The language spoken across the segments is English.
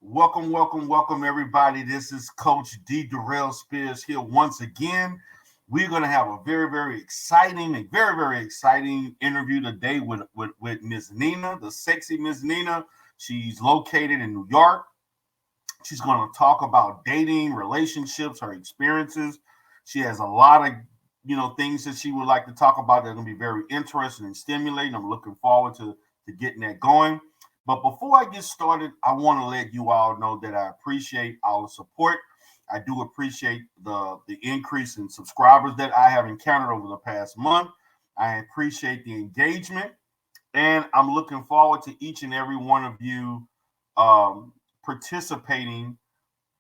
Welcome, welcome, welcome, everybody. This is Coach D. Durrell Spears here once again. We're going to have a very exciting interview today with Miss Nina, the sexy Miss Nina. She's located in New York. She's going to talk about dating, relationships, her experiences. She has a lot of things that she would like to talk about that are going to be very interesting and stimulating. I'm looking forward to getting that going. But before I get started, I want to let you all know that I appreciate all the support. I do appreciate the increase in subscribers that I have encountered over the past month. I appreciate the engagement, and I'm looking forward to each and every one of you participating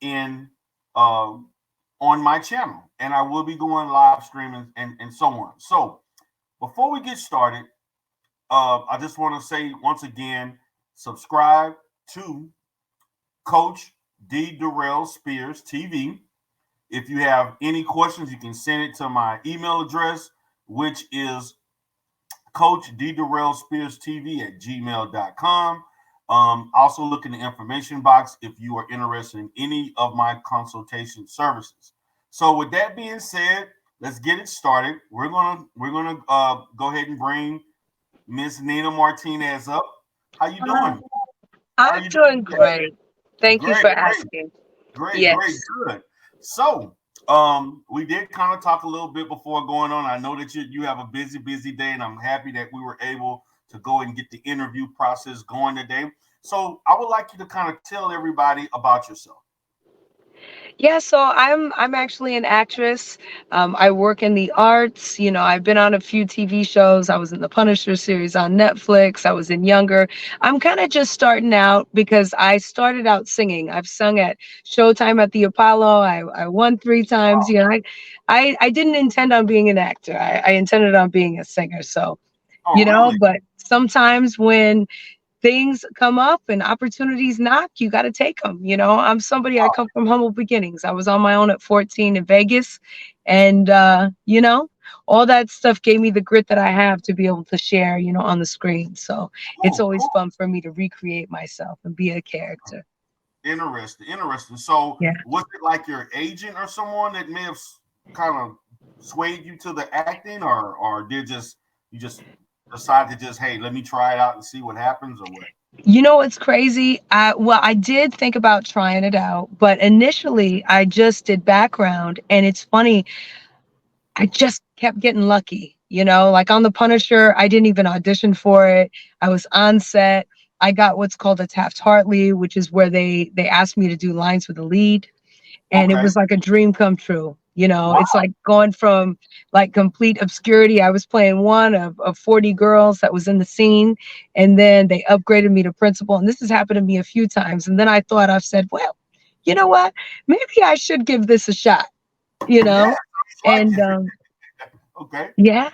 in on my channel. And I will be going live streaming and so on. So before we get started, I just want to say once again, subscribe to Coach D. Durrell Spears TV. If you have any questions, you can send it to my email address, which is Coach D. Durrell Spears TV at gmail.com. Also, look in the information box if you are interested in any of my consultation services. So, with that being said, let's get it started. We're gonna go ahead and bring Miss Nina Martinez up. How you doing? How are I'm you doing doing today? great. Thank you Great, for great, asking. great, Yes. good. So, we did kind of talk a little bit before going on. I know that you have a busy day, and I'm happy that we were able to go and get the interview process going today. So, I would like you to kind of tell everybody about yourself. Yeah, so I'm actually an actress. I work in the arts. I've been on a few TV shows. I was in the Punisher series on Netflix. I was in Younger. I'm kind of just starting out because I started out singing. I've sung at Showtime at the Apollo. I won 3 times. I didn't intend on being an actor. I intended on being a singer. So, Oh, really? but sometimes when things come up and opportunities knock, you got to take them. I'm somebody, I come from humble beginnings. I was on my own at 14 in Vegas. And, all that stuff gave me the grit that I have to be able to share, on the screen. So it's Cool, always cool. fun for me to recreate myself and be a character. Interesting, interesting. So, Yeah. was it like your agent or someone that may have kind of swayed you to the acting, or did just you just decide to just, hey, let me try it out and see what happens, or what? It's crazy. I did think about trying it out, but initially I just did background. And it's funny, I just kept getting lucky, like on The Punisher, I didn't even audition for it. I was on set. I got what's called a Taft-Hartley, which is where they asked me to do lines with the lead. And it Okay. was like a dream come true. It's Wow. like going from like complete obscurity. I was playing one of 40 girls that was in the scene. And then they upgraded me to principal. And this has happened to me a few times. And then I thought, I've said, well, you know what? Maybe I should give this a shot, you Yeah, know? like And it. Okay. yeah,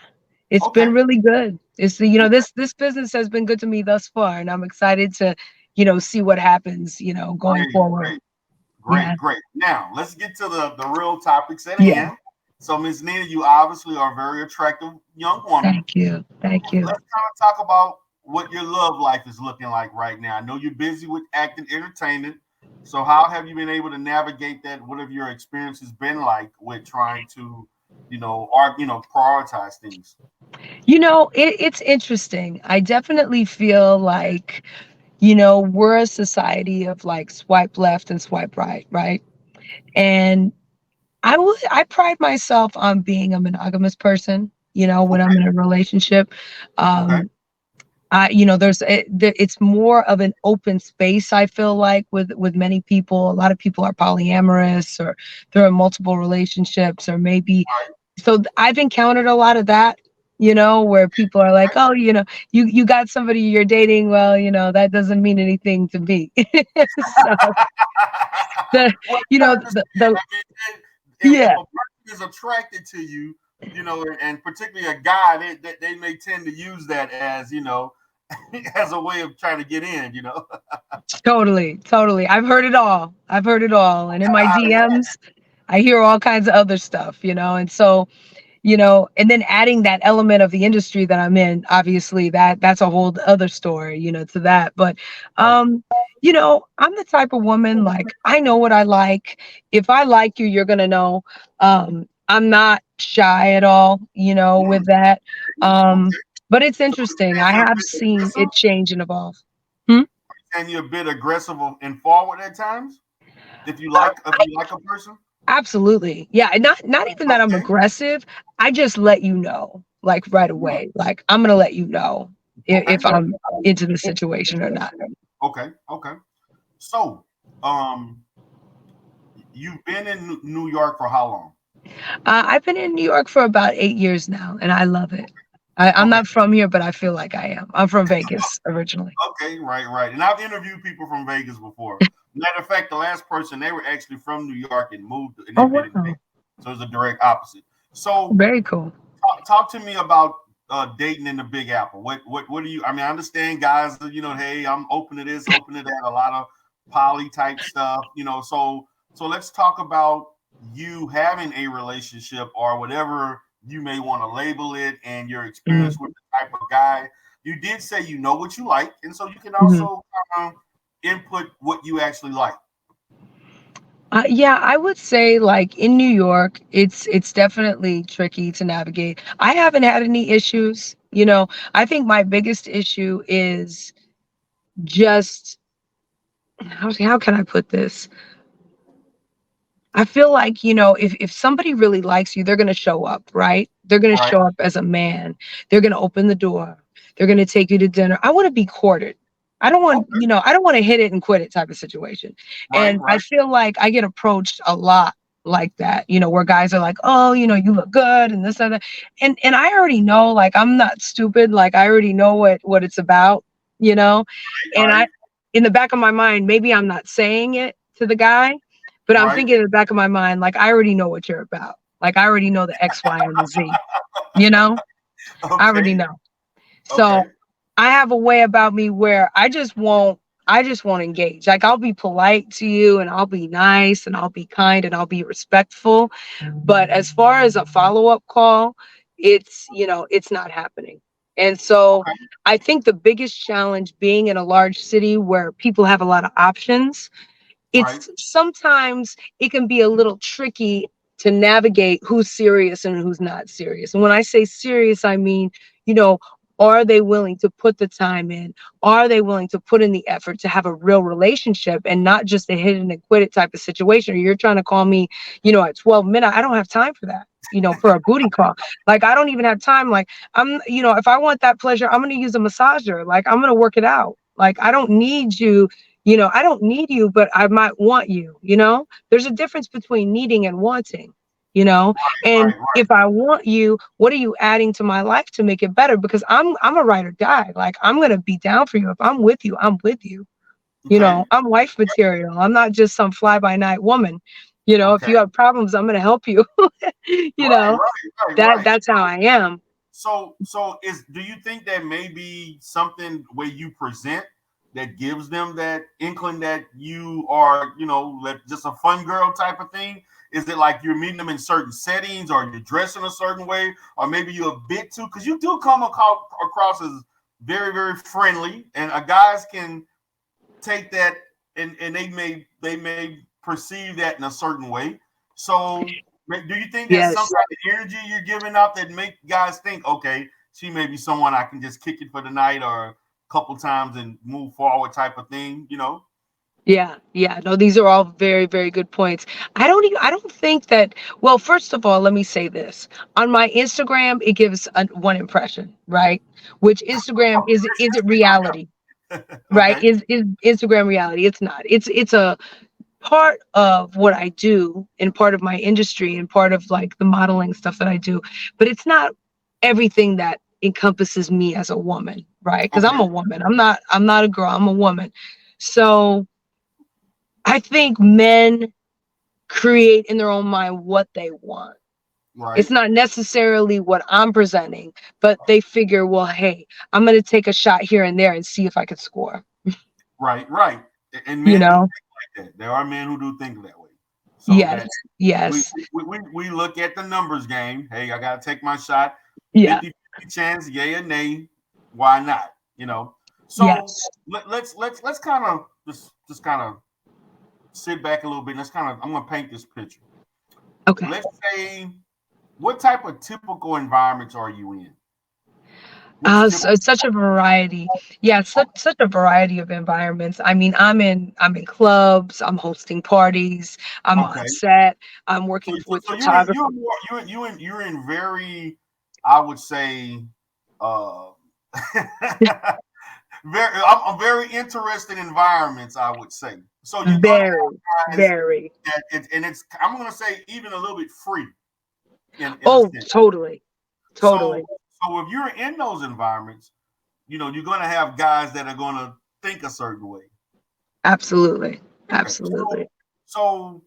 it's Okay. been really good. This business has been good to me thus far, and I'm excited to, see what happens, going Great, forward. great, Yeah. great, great. Now let's get to the real topics at Yeah. hand. So, Ms. Nina, you obviously are a very attractive young woman. Thank you. Thank you. Let's kind of talk about what your love life is looking like right now. I know you're busy with acting, entertainment. So, how have you been able to navigate that? What have your experiences been like with trying to, prioritize things? It's interesting. I definitely feel like, we're a society of like swipe left and swipe right, right? And I pride myself on being a monogamous person, when I'm Okay, in a relationship. okay, Um, it's more of an open space. I feel like with many people, a lot of people are polyamorous or they're in multiple relationships, or maybe I've encountered a lot of that, where people are like, oh, you got somebody you're dating. Well, that doesn't mean anything to me. So the, well, you you know, understand. the I mean, if yeah, a person is attracted to you, and particularly a guy, they may tend to use that as, as a way of trying to get in. totally, totally. I've heard it all. I've heard it all. And in my DMs, I hear all kinds of other stuff, and so and then adding that element of the industry that I'm in, obviously that's a whole other story, to that. But Right. I'm the type of woman, like, I know what I like. If I like you, you're gonna know. I'm not shy at all, Mm, with that. okay. But it's So you interesting. saying I you're a have bit seen aggressive? it change and evolve. Hmm? And you're a bit aggressive and forward at times? If I you like a person? Absolutely. Yeah, and not even that I'm Okay. aggressive. I just let you know, like, right Hmm. away. Like, I'm gonna let you know Okay. if I'm into the situation or not. Okay. Okay. So, um, you've been in New York for how long? I've been in New York for about 8 years now, and I love it. I'm Okay. not from here, but I feel like I am. I'm from Vegas originally. Okay. Right. Right. And I've interviewed people from Vegas before. Matter of fact, the last person they were actually from New York and moved, and Oh they've been in wow, Vegas. So it's a direct opposite. So, very cool. talk to me about dating in the Big Apple. What do you? I mean, I understand guys. Hey, I'm open to this, open to that. A lot of poly type stuff. So let's talk about you having a relationship or whatever you may want to label it, and your Mhm, experience with the type of guy. You did say you know what you like, and so you can mhm. also input what you actually like. Yeah, I would say, like, in New York, it's definitely tricky to navigate. I haven't had any issues. I think my biggest issue is just how can I put this? I feel like, if somebody really likes you, they're going to show up, right? They're going to Right. show up as a man. They're going to open the door. They're going to take you to dinner. I want to be courted. Okay. I don't want to hit it and quit it type of situation. Right. And I Right. feel like I get approached a lot like that, where guys are like, "Oh, you look good," and this and that. And I already know, like, I'm not stupid. Like, I already know what it's about, you know? And Right. in the back of my mind, maybe I'm not saying it to the guy, but I'm Right. thinking in the back of my mind, like, I already know what you're about. Like, I already know the X, Y, and the Z, you know? I already Okay. know. Okay. So I have a way about me where I just won't engage. Like, I'll be polite to you and I'll be nice and I'll be kind and I'll be respectful. But as far as a follow-up call, it's not happening. And so Okay. I think the biggest challenge being in a large city where people have a lot of options, Right. it's sometimes it can be a little tricky to navigate who's serious and who's not serious. And when I say serious, I mean, you know, are they willing to put the time in? Are they willing to put in the effort to have a real relationship and not just a hit it and quit it type of situation? Or you're trying to call me, at 12 minutes. I don't have time for that. For a booty call. Like, I don't even have time. Like, if I want that pleasure, I'm going to use a massager. Like, I'm going to work it out. Like, I don't need you, but I might want you. There's a difference between needing and wanting, you know? And Right. Right. if I want you, what are you adding to my life to make it better? Because I'm a ride or die. Like, I'm gonna be down for you. If I'm with you, I'm with you. Okay. I'm wife material. I'm not just some fly by night woman. If Okay. you have problems, I'm gonna help you. you Right. know, Right. Right. that Right. that's how I am. So is do you think that maybe something where you present that gives them that inkling that you are, just a fun girl type of thing? Is it like you're meeting them in certain settings, or you're dressing a certain way, or maybe you're a bit too? Because you do come across as very, very friendly, and guys can take that, and they may perceive that in a certain way. So do you think there's some Yes. type of energy you're giving out that make guys think, okay, she may be someone I can just kick it for the night or a couple times and move forward type of thing? Yeah, yeah. No, these are all very, very good points. I don't think that, well, first of all, let me say this. On my Instagram, it gives one impression, right? Which Instagram is it reality, right? Okay. Is Instagram reality? It's not. It's a part of what I do and part of my industry and part of, like, the modeling stuff that I do, but it's not everything that encompasses me as a woman, right? Because I'm Okay. a woman. I'm not a girl. I'm a woman. So I think men create in their own mind what they want. It's Right. not necessarily what I'm presenting, but they figure, well, hey, I'm going to take a shot here and there and see if I could score. Right. Right. And You men do know? think like that. There are men who do think that way. So Yes. that we Yes. we look at the numbers game. Hey, I gotta take my shot. Yeah. 50-50 chance, yay or nay. Why not? You know. So Yes. let's kind of just kind of sit back a little bit. Let's kind of I'm gonna paint this picture. Okay. Let's say what type of typical environments are you in? Which So typical it's such a variety. Yeah, such a variety of environments. I mean, I'm in clubs, I'm hosting parties, I'm on okay. set, I'm So, working so, with so you're photographers. more you're in very, I would say, uh, I'm very interested environments. I would say so. You're gonna Very, have guys very. that and it's I'm gonna say even a little bit free in a Oh, sense. totally, So totally. so if you're in those environments, you're gonna have guys that are gonna think a certain way. Absolutely. Okay, Absolutely. so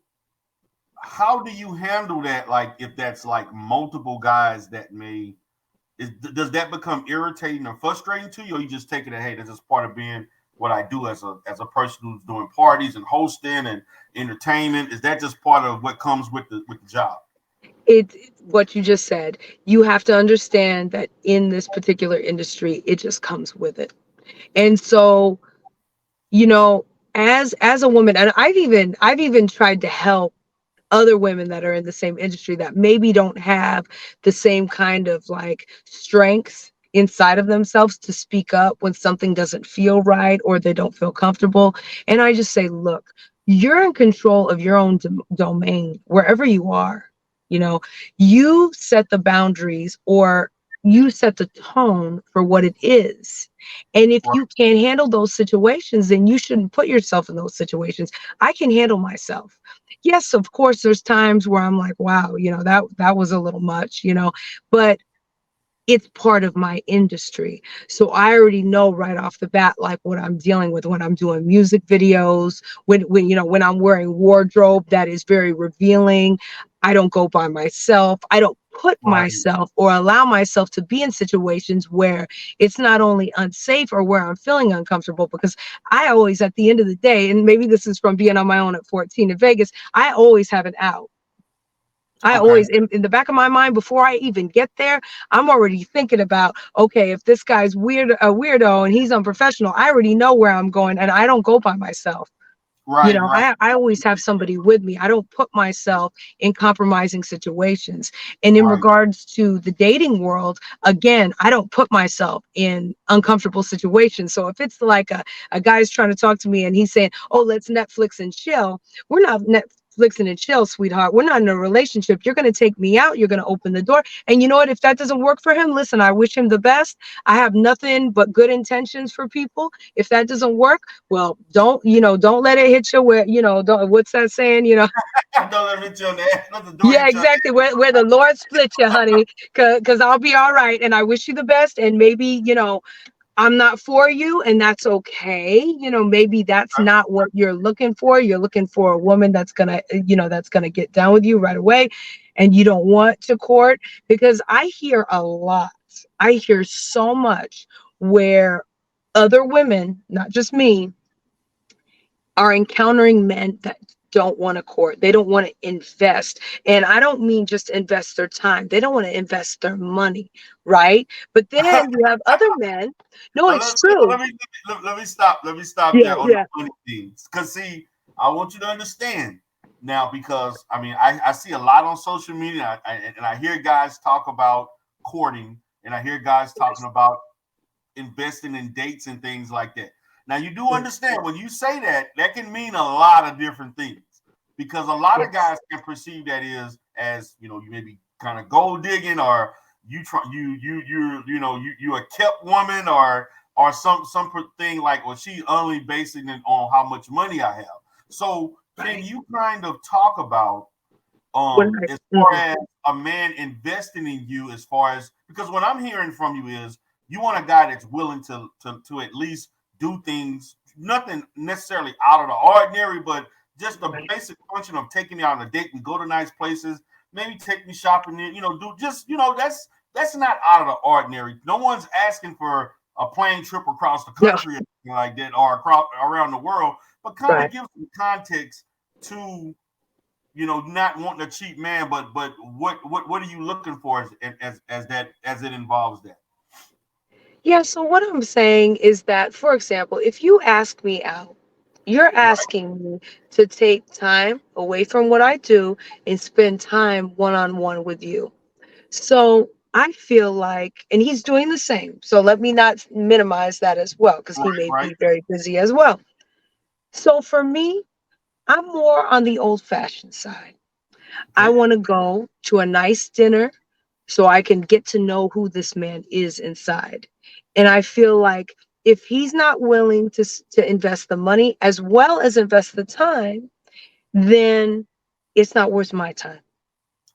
how do you handle that? Like if that's like multiple guys that may does that become irritating or frustrating to you, or you just take it as hey, this is part of being what I do as a person who's doing parties and hosting and entertainment? Is that just part of what comes with the job? It what you just said, you have to understand that in this particular industry, it just comes with it. And so, you know, as a woman, and I've even tried to help other women that are in the same industry that maybe don't have the same kind of like strength inside of themselves to speak up when something doesn't feel right or they don't feel comfortable. And I just say, look, you're in control of your own domain wherever you are. You know, you set the boundaries or you set the tone for what it is. And if Right, you can't handle those situations, then you shouldn't put yourself in those situations. I can handle myself. Yes, of course, there's times where I'm like, wow, that was a little much, but it's part of my industry. So I already know right off the bat, like what I'm dealing with when I'm doing music videos, when I'm wearing wardrobe that is very revealing. I don't go by myself. I don't put right, myself or allow myself to be in situations where it's not only unsafe or where I'm feeling uncomfortable because I always, at the end of the day, and maybe this is from being on my own at 14 in Vegas, I always have an out. I okay, always, in the back of my mind, before I even get there, I'm already thinking about, okay, if this guy's a weirdo and he's unprofessional, I already know where I'm going and I don't go by myself. right, right, I always have somebody with me. I don't put myself in compromising situations. And in right. regards to the dating world, again, I don't put myself in uncomfortable situations. So if it's like a guy's trying to talk to me and he's saying, oh, let's Netflix and chill, we're not Netflixing and chill, sweetheart. We're not in a relationship. You're going to take me out. You're going to open the door. And you know what? If that doesn't work for him, listen, I wish him the best. I have nothing but good intentions for people. If that doesn't work, well, don't let it hit you where, don't, what's that saying, Don't let me hit you on the ass. Let the door yeah, hit you on exactly. Where the Lord split you, honey, because I'll be all right. And I wish you the best. And maybe, I'm not for you, and that's okay. Maybe that's not what you're looking for. You're looking for a woman that's gonna get down with you right away, and you don't want to court because I hear a lot. I hear so much where other women, not just me, are encountering men that don't want to court. They don't want to invest. And I don't mean just invest their time. They don't want to invest their money, right? But there. then you have other men. No, Now, it's true. let me stop. Let me stop Yeah, there on the yeah. money things. Because see, I want you to understand now. Because I mean, I see a lot on social media, and I hear guys talk about courting, and I hear guys talking Yes. about investing in dates and things like that. Now, you do Yes. understand when you say that, that can mean a lot of different things. Because a lot of Yes. guys can perceive that is as you maybe kind of gold digging or you a kept woman or some thing like well she only basing it on how much money I have. So can Right. you kind of talk about When as far mhm. as a man investing in you as far as because what I'm hearing from you is you want a guy that's willing to at least do things nothing necessarily out of the ordinary but just the Right. basic function of taking me out on a date. We go to nice places, maybe take me shopping. Do just that's not out of the ordinary. No one's asking for a plane trip across the No. country or anything like that or across around the world, but kind of Right. give some context to not wanting a cheap man, but what are you looking for as it involves that? Yeah, so what I'm saying is that, for example, if you ask me out, you're Right. asking me to take time away from what I do and spend time one on one with you. So I feel like, and he's doing the same. So let me not minimize that as well, because he Right. may Right. be very busy as well. So for me, I'm more on the old fashioned side. I Okay. want to go to a nice dinner so I can get to know who this man is inside. And I feel like if he's not willing to invest the money as well as invest the time, then it's not worth my time,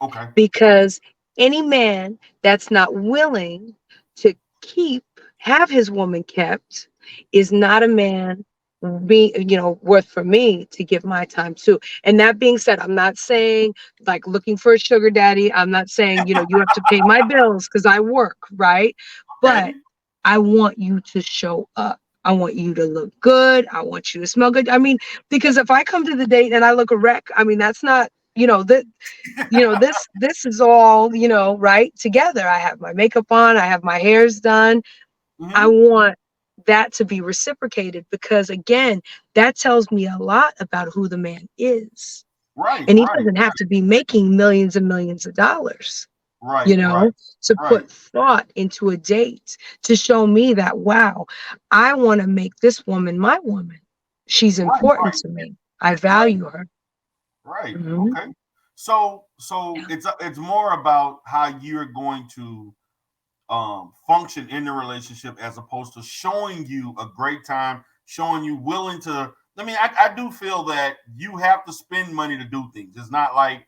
Okay. because any man that's not willing to keep have his woman kept is not a man worth for me to give my time to. And that being said, I'm not saying like looking for a sugar daddy. I'm not saying, you have to pay my bills because I work, right? But Okay. I want you to show up. I want you to look good. I want you to smell good. I mean, because if I come to the date and I look a wreck, I mean, that's not, that this is all, right, together. I have my makeup on, I have my hairs done. I Hmm. want that to be reciprocated, because again, that tells me a lot about who the man is. Right. And he Right. doesn't have to be making millions and millions of dollars, Right. you Right. know, to Right. put thought into a date, to show me that, wow, I want to make this woman my woman. She's Right. important Right. to me. I Right. value her. Right. Mhm. Okay. So it's more about how you're going to function in the relationship, as opposed to showing you a great time, showing you willing to. I mean, I do feel that you have to spend money to do things. It's not like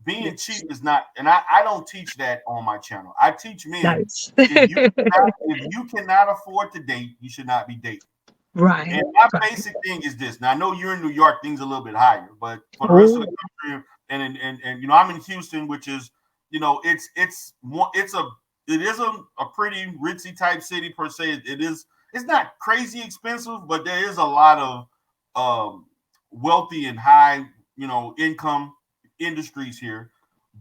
being Yes. cheap is not, and I don't teach that on my channel. I teach men, Nice. if you cannot afford to date, you should not be dating. Right. And my Right. basic thing is this. Now I know you're in New York, things are a little bit higher, but for the rest of the Oh. country, and I'm in Houston, which is, it's more, it is a pretty ritzy type city per se. It's not crazy expensive, but there is a lot of wealthy and high, income industries here.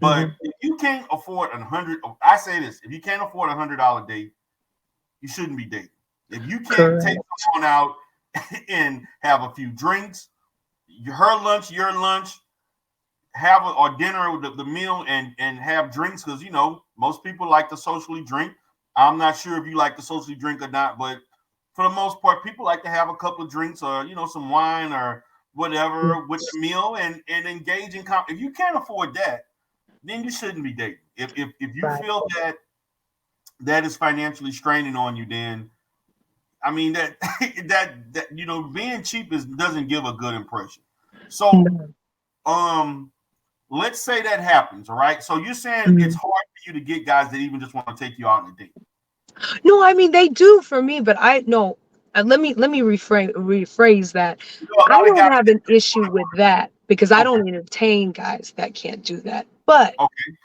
But Mhm. if you can't afford I say this: if you can't afford $100 date, you shouldn't be dating. If you can't take Correct. someone out and have a few drinks, her lunch, your lunch, or dinner, the meal, and have drinks, because most people like to socially drink. I'm not sure if you like to socially drink or not, but for the most part, people like to have a couple of drinks, or some wine or whatever with the Yes. meal, and engage in. If you can't afford that, then you shouldn't be dating. If you Right. feel that is financially straining on you, then I mean that that being cheap doesn't give a good impression. So No. um let's say that happens, all right? So you're saying it's Mhm. hard for you to get guys that even just want to take you out on a date. No, I mean they do for me, but I no. Let me rephrase that. A I lot of don't guys. have an issue with that because I don't entertain guys that can't do that. But Okay,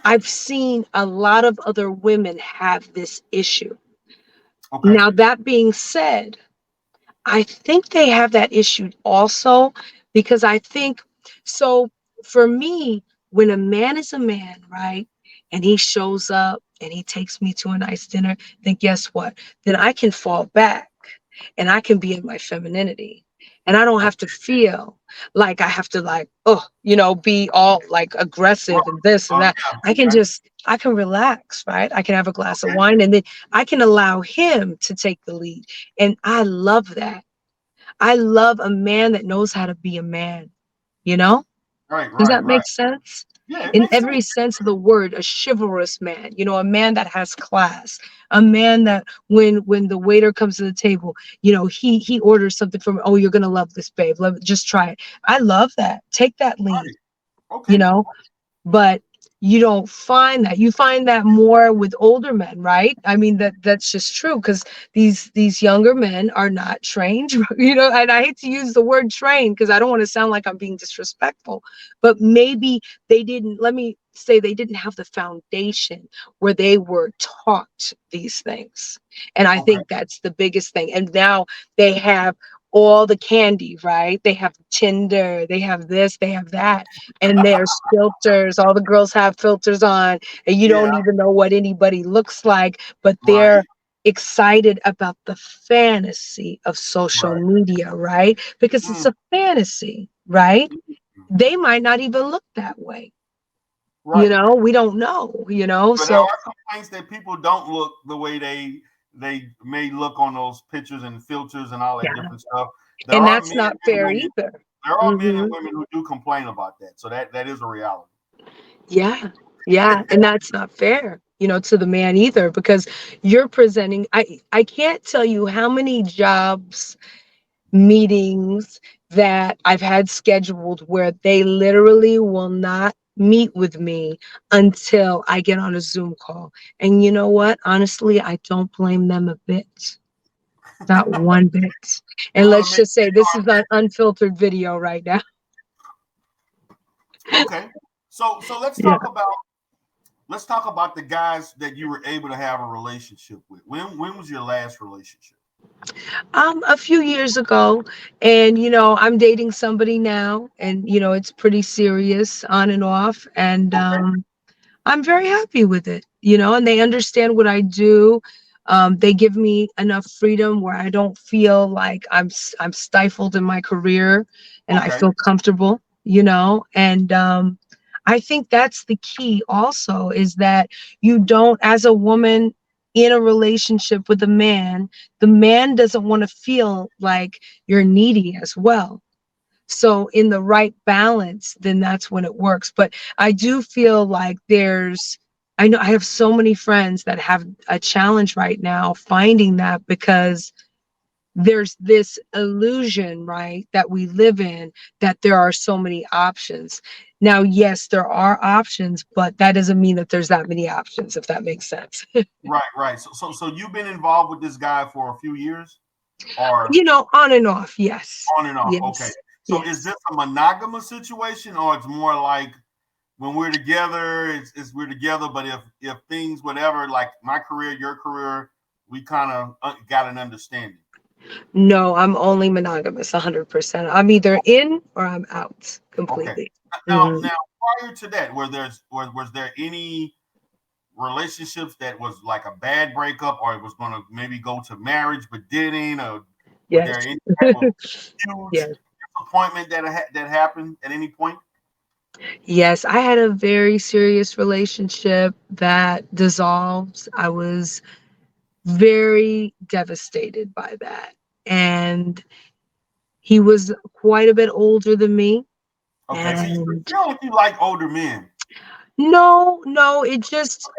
I've seen a lot of other women have this issue. okay, Now, that being said, I think they have that issue also, because I think so. For me, when a man is a man, right, and he shows up and he takes me to a nice dinner, then guess what? Then I can fall back and I can be in my femininity. And I don't have to okay. feel like I have to, like, oh, be all like Right. aggressive and this and that. Yeah. Okay. I can relax, right? I can have a glass of Okay. wine and then I can allow him to take the lead. And I love that. I love a man that knows how to be a man, you know? Right. Does Right. that Right. make sense? Yeah, it In makes sense. every sense of the word, a chivalrous man, a man that has class, a man that when the waiter comes to the table, he orders something from, oh, you're gonna love this, babe. Just try it. I love that. Take that lead, Right. you Okay. know? But you don't find that. You find that more with older men, right? I mean, that's just true, because these younger men are not trained, and I hate to use the word trained because I don't want to sound like I'm being disrespectful, but maybe they didn't, let me say, they didn't have the foundation where they were taught these things. And I Okay. think that's the biggest thing. And now they have all the candy, right? They have Tinder, they have this, they have that, and there's filters. All the girls have filters on, and you Yeah, don't even know what anybody looks like, but they're right, excited about the fantasy of social right. media, right? Because it's Mm, a fantasy, right? mm, They might not even look that way. right. We don't know, But there so are complaints that people don't look the way they may look on those pictures and filters and all that yeah, different stuff. There and are that's men not and fair women. either. There are men and Hmm. women who do complain about that. So that is a reality. Yeah. Yeah, and that's not fair, to the man either, because you're presenting I can't tell you how many jobs meetings that I've had scheduled where they literally will not meet with me until I get on a Zoom call. And you know what? Honestly, I don't blame them a bit. Not one bit. They And want to let's make just say this is an unfiltered video right now. okay. So Yeah. let's talk about the guys that you were able to have a relationship with. When was your last relationship? A few years ago, and I'm dating somebody now, and it's pretty serious on and off, and Okay, I'm very happy with it, and they understand what I do. They give me enough freedom where I don't feel like I'm stifled in my career, and I okay, feel comfortable, and I think that's the key also, is that you don't, as a woman in a relationship with a man, the man doesn't want to feel like you're needy as well. So in the right balance, then that's when it works. But I do feel like I know I have so many friends that have a challenge right now finding that, because there's this illusion, right, that we live in, that there are so many options. Now, yes, there are options, but that doesn't mean that there's that many options, if that makes sense. right. So you've been involved with this guy for a few years, or On and off. Yes. on and off. Okay. Yes. So is Yes. this a monogamous situation, or it's more like when we're together, it's we're together. But if things whatever, like my career, your career, we kind of got an understanding. No, I'm only monogamous 100%. I'm either in or I'm out Okay. completely. Now, Mhm. now prior to that, was there any relationships that was like a bad breakup, or it was going to maybe go to marriage but didn't, or was Yes. there any type of huge Yes. disappointment that happened at any point? Yes, I had a very serious relationship that dissolved. I was very devastated by that. And he was quite a bit older than me. Okay, so you And feel like you like older men. no, no, it just,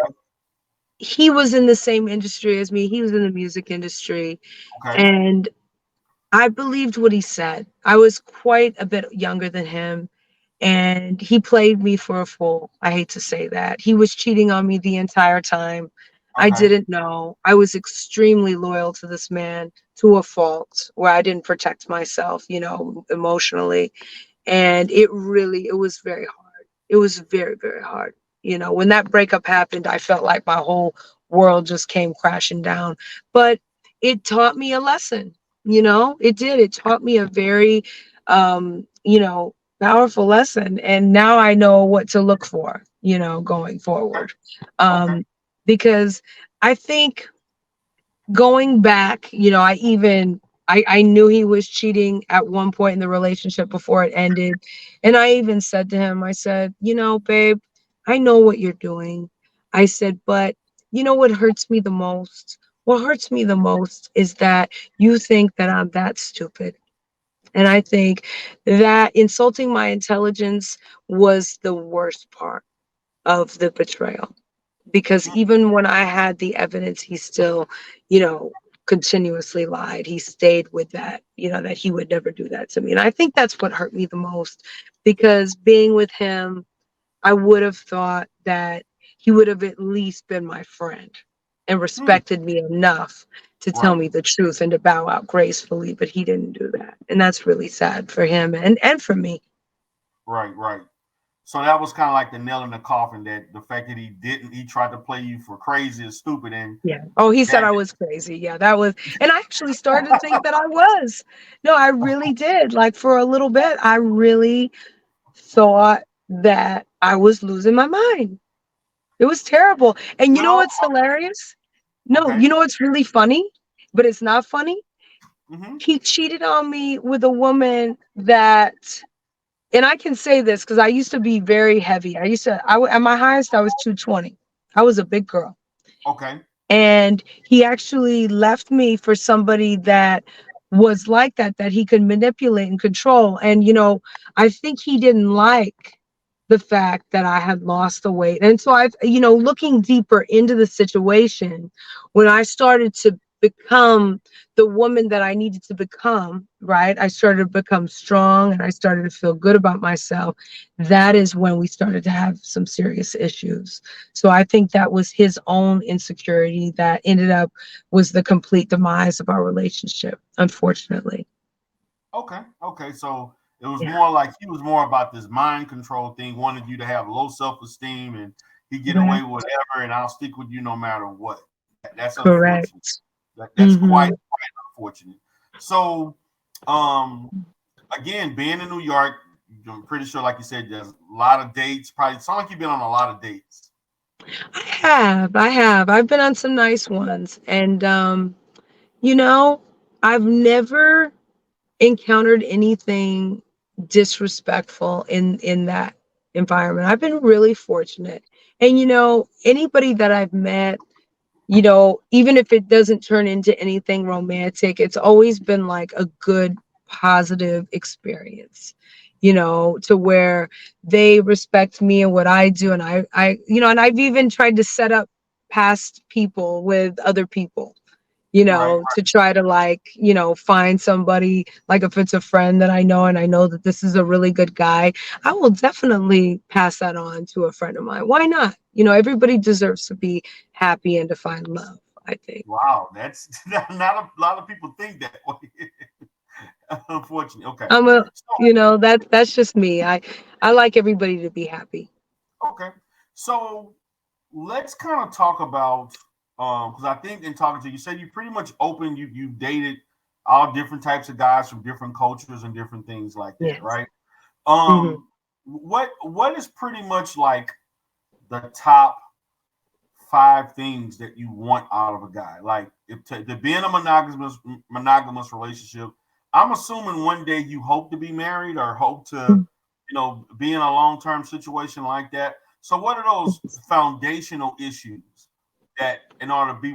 he was in the same industry as me. He was in the music industry. Okay, And I believed what he said. I was quite a bit younger than him, and he played me for a fool. I hate to say that. He was cheating on me the entire time. I okay, didn't know. I was extremely loyal to this man, to a fault, where I didn't protect myself, emotionally. And it was very hard. It was very, very hard. When that breakup happened, I felt like my whole world just came crashing down. But it taught me a lesson. It did. It taught me a very, powerful lesson. And now I know what to look for, going okay, forward. okay, Um, because I think going back, I knew he was cheating at one point in the relationship before it ended. And I even said to him, I said, babe, I know what you're doing. I said, but what hurts me the most? What hurts me the most is that you think that I'm that stupid. And I think that insulting my intelligence was the worst part of the betrayal, because mm, even when I had the evidence, he still, you know, continuously lied. He stayed with that, that he would never do that to me. And I think that's what hurt me the most, because being with him, I would have thought that he would have at least been my friend and mm, respected me enough to tell right, me the truth and to bow out gracefully, but he didn't do that. And that's really sad for him and for me. right. So that was kind of like the nail in the coffin, that the fact that he tried to play you for crazy and stupid, and Yeah. Oh, he said that I was crazy. Yeah, that was, and I actually started to think that I was. No, I really did. Like for a little bit, I really thought that I was losing my mind. It was terrible. And you know well, what's hilarious? No, okay, you know what's really funny, but it's not funny? hmm, He cheated on me with a woman that, and I can say this because I used to be very heavy. At my highest, I was 220. I was a big girl. okay, And he actually left me for somebody that was like that he could manipulate and control. And, I think he didn't like the fact that I had lost the weight. And so looking deeper into the situation, when I started to become the woman that I needed to become, right? I started to become strong and I started to feel good about myself. That is when we started to have some serious issues. So I think that was his own insecurity that ended up was the complete demise of our relationship, unfortunately. okay, okay. So it was Yeah. more like he was more about this mind control thing, wanted you to have low self esteem, and he get away Correct. with whatever, and I'll stick with you no matter what. That's unfortunate. Correct. That's quite Hmm. unfortunate. So, um, again, being in New York, I'm pretty sure, like you said, there's a lot of dates. Probably sound like you've been on a lot of dates. I've been on some nice ones. And you know, I've never encountered anything disrespectful in that environment. I've been really fortunate. And anybody that I've met, even if it doesn't turn into anything romantic, it's always been like a good, positive experience, to where they respect me and what I do. And and I've even tried to set up past people with other people, Right, to try to like, find somebody, like if it's a friend that I know and I know that this is a really good guy, I will definitely pass that on to a friend of mine. Why not? Everybody deserves to be happy and to find love, I think. wow, that's not a lot of people think that way. Unfortunately, okay. I'm a, So, that's just me. I like everybody to be happy. okay, so let's kind of talk about, because I think in talking to you, said you pretty much open. You dated all different types of guys from different cultures and different things like that, Yes. right? Hmm. What is pretty much like the top five things that you want out of a guy? Like, if to be in a monogamous relationship, I'm assuming one day you hope to be married or hope to, be in a long term situation like that. So, what are those foundational issues that, in order to be,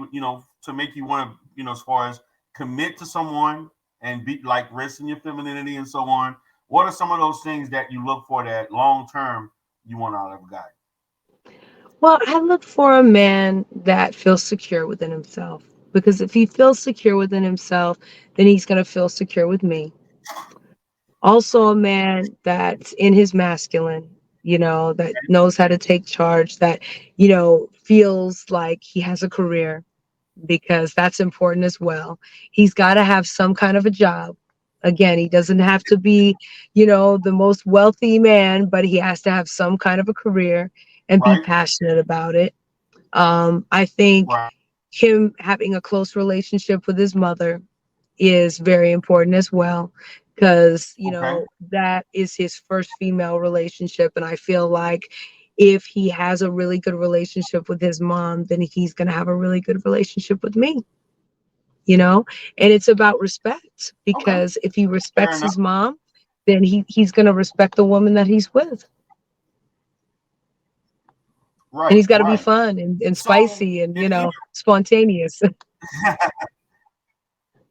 to make you want to, as far as commit to someone and be like resting your femininity and so on? What are some of those things that you look for that long term you want out of a guy? Well, I look for a man that feels secure within himself, because if he feels secure within himself, then he's going to feel secure with me. Also, a man that's in his masculine, that knows how to take charge, that, feels like he has a career, because that's important as well. He's got to have some kind of a job. Again, he doesn't have to be, the most wealthy man, but he has to have some kind of a career and be Right, passionate about it. I think right, him having a close relationship with his mother is very important as well, because okay. that is his first female relationship, and I feel like if he has a really good relationship with his mom, then he's going to have a really good relationship with me, you know and it's about respect, Okay, because if he fair respects enough. his mom, then he's going to respect the woman that he's with. And Right, he's got to be right. fun and So, spicy and in any spontaneous.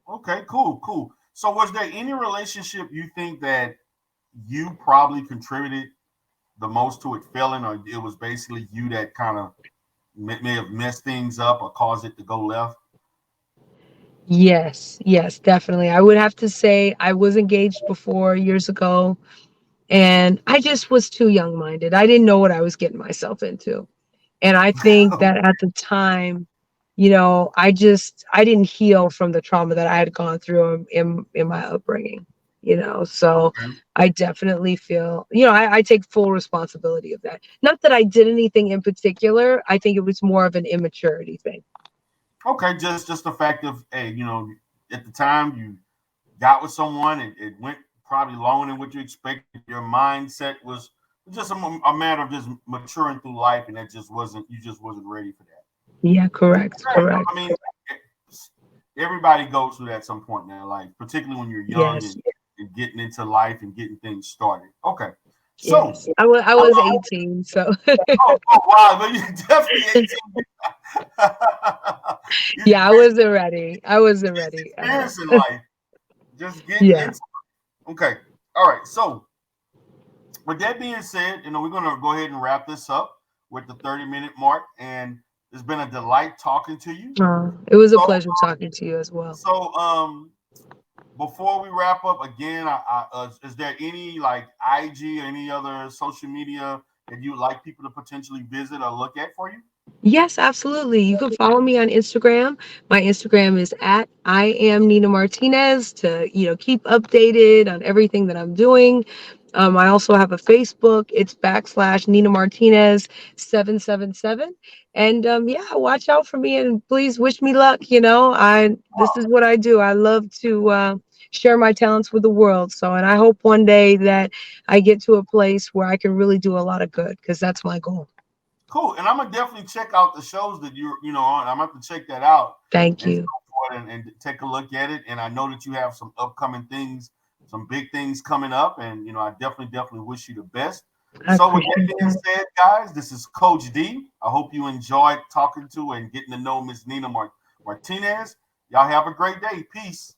okay, cool, cool. So, was there any relationship you think that you probably contributed the most to it failing, or it was basically you that kind of may have messed things up or caused it to go left? Yes, yes, definitely. I would have to say I was engaged before years ago, and I just was too young minded. I didn't know what I was getting myself into. And I think that at the time, I didn't heal from the trauma that I had gone through in my upbringing. So Okay. I definitely feel, I take full responsibility of that. Not that I did anything in particular. I think it was more of an immaturity thing. Okay, just the fact of, hey, at the time you got with someone, it went probably longer than what you expected. Your mindset was just a matter of just maturing through life, and that just wasn't you just wasn't ready for that. Yeah, correct, Right. correct. I mean, everybody goes through that at some point in their life, particularly when you're young Yes, and getting into life and getting things started. Okay, so yes. I was 18, so oh wow, but you're definitely 18. You're yeah, I wasn't ready. I wasn't just ready at all. experiencing life, just getting Yeah. into. Okay, all right. So with that being said, we're gonna go ahead and wrap this up with the 30-minute mark, and it's been a delight talking to you. It was a So, pleasure talking to you as well. so before we wrap up again, is there any like IG or any other social media that you would like people to potentially visit or look at for you? Yes, absolutely. You can follow me on Instagram. My Instagram is at I am Nina Martinez to, keep updated on everything that I'm doing. I also have a Facebook. It's / Nina Martinez 777. And yeah, watch out for me and please wish me luck. This is what I do. I love to share my talents with the world. So, and I hope one day that I get to a place where I can really do a lot of good because that's my goal. Cool. And I'm gonna definitely check out the shows that you're on. I'm gonna have to check that out Thank and so you. forth and take a look at it. And I know that you have some upcoming things, some big things coming up, and I definitely wish you the best. I So with that appreciate being that. said, guys, this is Coach D. I hope you enjoyed talking to and getting to know Miss Nina Martinez. Y'all have a great day. Peace.